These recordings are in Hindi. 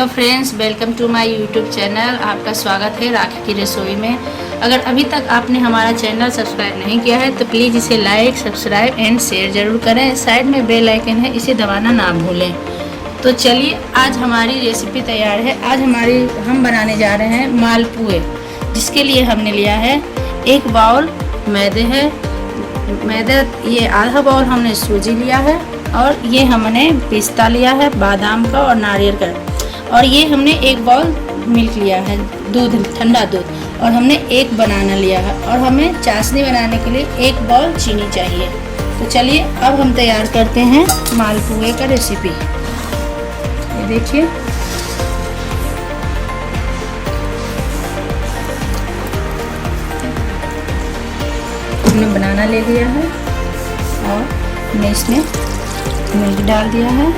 Hello friends, welcome to my YouTube channel. आपका स्वागत है राखी की रसोई में। अगर अभी तक आपने हमारा चैनल सब्सक्राइब नहीं किया है तो प्लीज़ इसे लाइक, सब्सक्राइब एंड शेयर ज़रूर करें। साइड में बेल आइकन है, इसे दबाना ना भूलें। तो चलिए, आज हमारी रेसिपी तैयार है। आज हम बनाने जा रहे हैं मालपुए, जिसके लिए हमने लिया है 1 बाउल मैदे है। मैदे ये आधा बाउल हमने सूजी लिया है, और ये हमने पिस्ता लिया है, बादाम का और नारियल का, और ये हमने 1 बाउल मिल्क लिया है, दूध, ठंडा दूध, और हमने 1 बनाना लिया है, और हमें चाशनी बनाने के लिए 1 बाउल चीनी चाहिए। तो चलिए अब हम तैयार करते हैं मालपुए का रेसिपी। ये देखिए, हमने बनाना ले लिया है और हमने इसमें मिल्क डाल दिया है।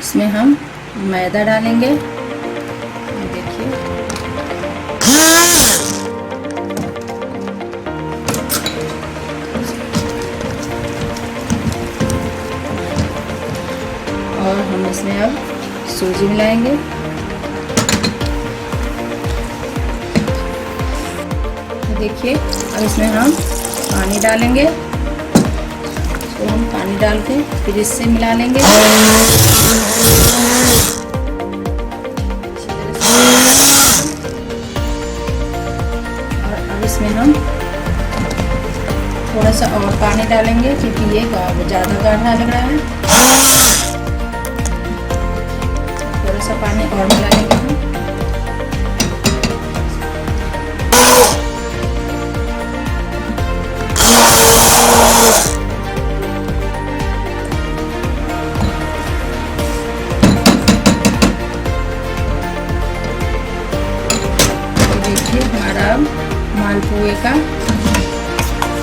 इसमें हम मैदा डालेंगे, ये देखिए, और हम इसमें अब सूजी मिलाएंगे। देखिए, अब इसमें हम पानी डालेंगे, तो हम पानी डाल के फिर इससे मिला लेंगे। और अब इसमें हम थोड़ा सा और पानी डालेंगे, क्योंकि ये ज़्यादा गाढ़ा लग रहा है। थोड़ा सा पानी और मिला लेंगे हम। देखिए, हमारा मालपुए का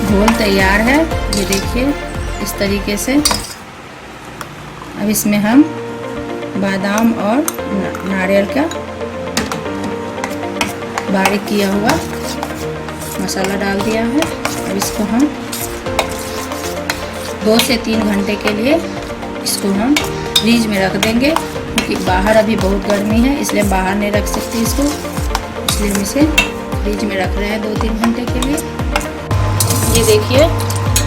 घोल तैयार है। ये देखिए, इस तरीके से। अब इसमें हम बादाम और नारियल का बारीक किया हुआ मसाला डाल दिया है। अब इसको हम 2 से 3 घंटे के लिए इसको हम फ्रीज में रख देंगे, क्योंकि बाहर अभी बहुत गर्मी है, इसलिए बाहर नहीं रख सकते इसको, इसलिए हम इसे फ्रीज में रख रहे हैं 2-3 घंटे के लिए। ये देखिए,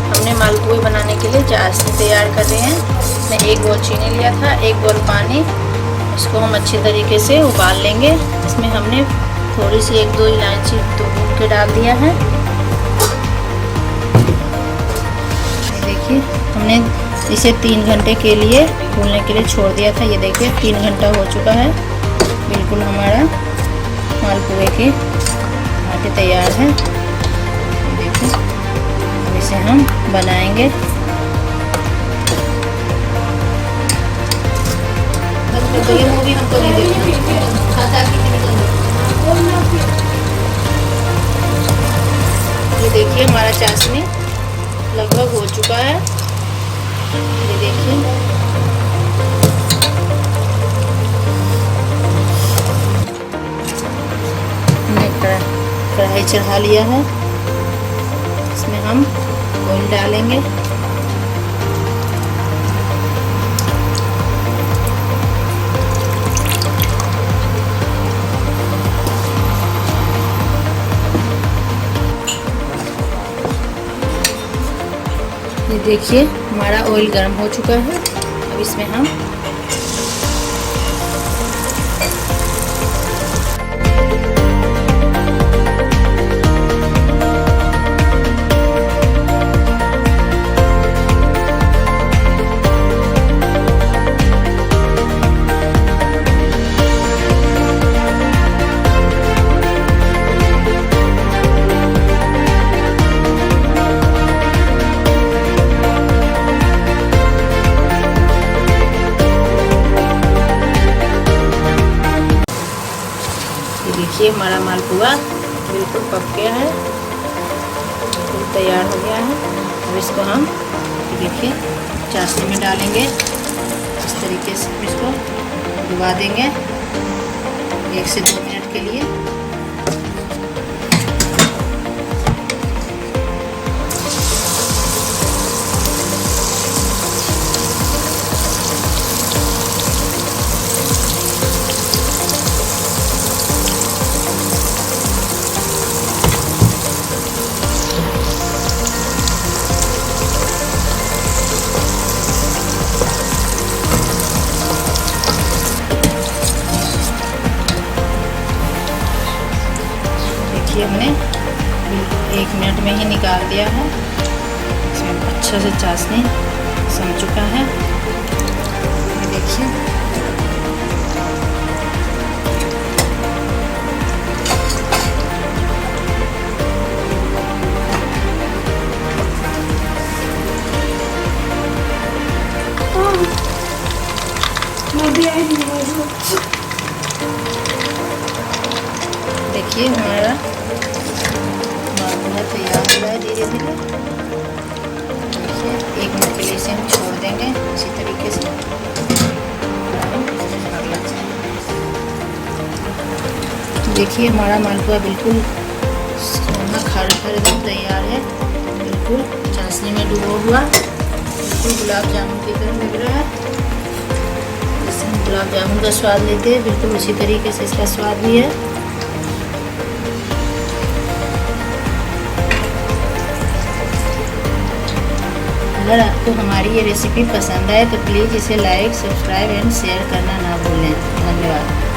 हमने मालपुए बनाने के लिए चाशनी तैयार कर रहे हैं। इसमें 1 बाउल चीनी लिया था, 1 बाउल पानी। इसको हम अच्छी तरीके से उबाल लेंगे। इसमें हमने थोड़ी सी 1-2 इलायची तो भून के डाल दिया है। देखिए, हमने इसे 3 घंटे के लिए फूलने के लिए छोड़ दिया था। ये देखिए, 3 घंटा हो चुका है। बिल्कुल हमारा मालपुए के आटे तैयार है। देखिए, अब इसे हम बनाएंगे। तो ये मूवी हमको नहीं देखनी। ये देखिए, हमारा चाशनी लगभग हो चुका है। ये देखिए, हमने कढ़ाई चढ़ा लिया है। इसमें हम ऑयल डालेंगे। ये देखिए, हमारा ऑयल गर्म हो चुका है। अब इसमें हम देखिए, हमारा मालपुआ बिल्कुल पक गया है, बिल्कुल तैयार हो गया है। अब इसको हम देखिए चाशनी में डालेंगे। इस तरीके से इसको डुबा देंगे। 1 से 2 मिनट के लिए। देखिए हमने 1 मिनट में ही निकाल दिया है। इसमें अच्छा से चाशनी सम चुका है। ये देखिए देखिए हमारा मालपुआ तैयार हो रहा है धीरे धीरे। देखिए 1 मिनट के लिए इसे हम छोड़ देंगे इसी तरीके से। देखिए हमारा मालपुआ बिल्कुल सोना खड़ा एकदम तैयार है, बिल्कुल चाशनी में डूबा हुआ, बिल्कुल गुलाब जामुन की तरह लग रहा है। जैसे हम गुलाब जामुन का स्वाद लेते हैं बिल्कुल उसी तरीके से इसका स्वाद भी है। अगर आपको हमारी ये रेसिपी पसंद आए तो प्लीज़ इसे लाइक, सब्सक्राइब एंड शेयर करना ना भूलें। धन्यवाद।